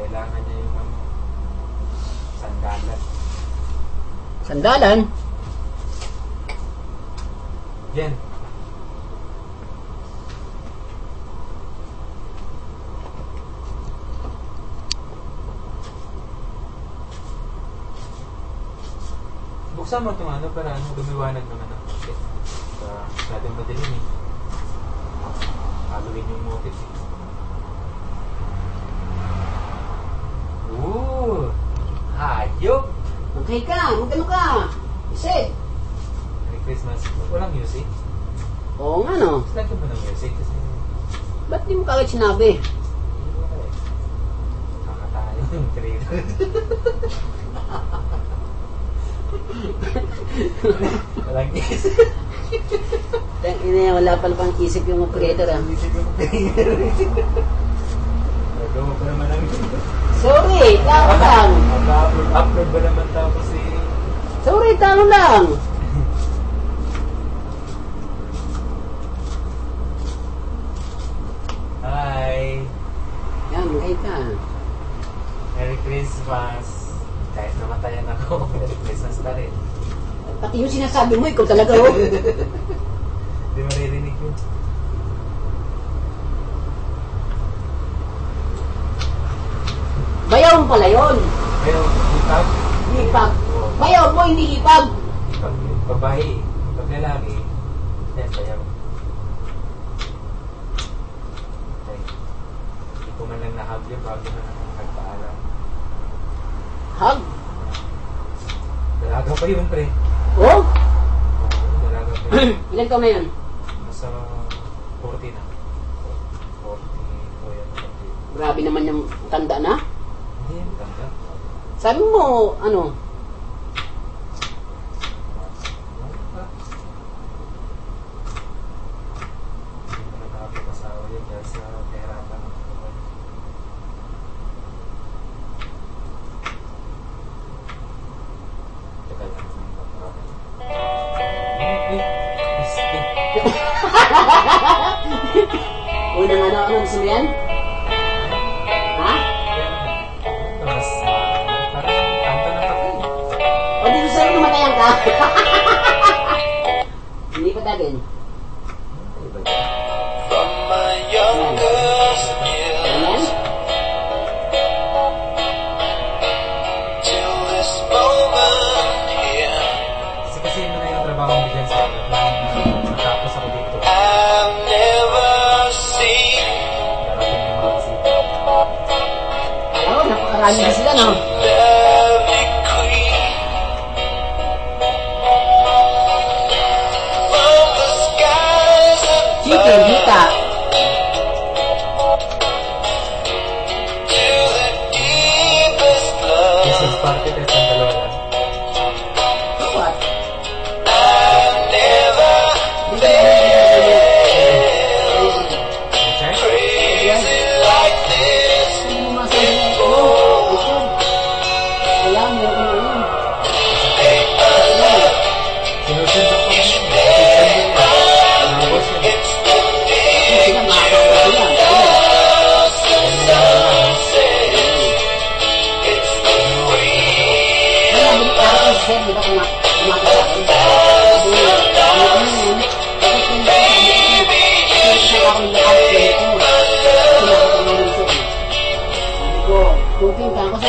Kailangan niya yung ano, sandalan. Sandalan? Yan. Buksan mo itong ano para ano, lumiwanag naman ang motif. Masyadong madilim eh. Haluin yung motif eh. Ooh! Hayop! Okay ka, magano ka? Isip. Merry Christmas. Walang music? Oo nga no. Lagyan mo ng music kasi... Ba't di mo kagad sinabi? Wala eh. Nakatayo yung trailer. Walang isip. Wala pala pang isip yung operator ah. Isip yung trailer. Nagawa pa naman ang... Sorry, tao lang. Upload ba naman tapos eh... Sorry, tao lang. Hi! Yan, okay ka. Merry Christmas! Kahit namatayan ako, Merry Christmas pa rin. Pati yung sinasabi mo, ikaw talaga oh. Hindi maririnig yun. Bayaw mo pala yun. Pero, hipag? Hipag. Bayaw mo, hindi hipag. Hipag yun. Babae. Pag lalaki, yan, bayaw. Okay. Hindi ko man lang nahag yun bago na nagpaalam. Hug? Dalaga pa yun, pre. Oh? Oo, dalaga pa yun. Ilan ka na yan? Nasa 40 na. 40 o yan. Grabe naman yung tanda na. Hindi yan, tanda. Sabi mo, ano? Hindi mo na nakapag-asawa yun dahil sa kahirapan ng buhay. Teka lang, may pagkakaroon. Unang ano, gusto mo yan? Ha? Mas, parang kanta ng patay. O dito sa'yo, lumatayan ka? Hindi pa tagin. From my youngest years Ayan? till this moment here, Kasi yun na yung trabaho mo dyan sa natapos ako dito. I've never seen Darating yung mga bisita. Alam mo, napakarami na sila, no? lovely queen from the skies Chicken, hita. to the deepest Christmas love. party test ng dalawa lang. What? I've never Okay? crazy like this. Hindi mo masabi ko. Ito. Alam mo, ano yun? Sinusunod ko yun. Sinubos yun. It's the Hindi sila makakagawa yan. sunset. It's the way. Kaya, hindi ka ako sa di ba kumakasabi? Sabi niya, ano yun? Bakit kung sabi ko, ako nag-out ko. Sabi ko, cooking ka ako sa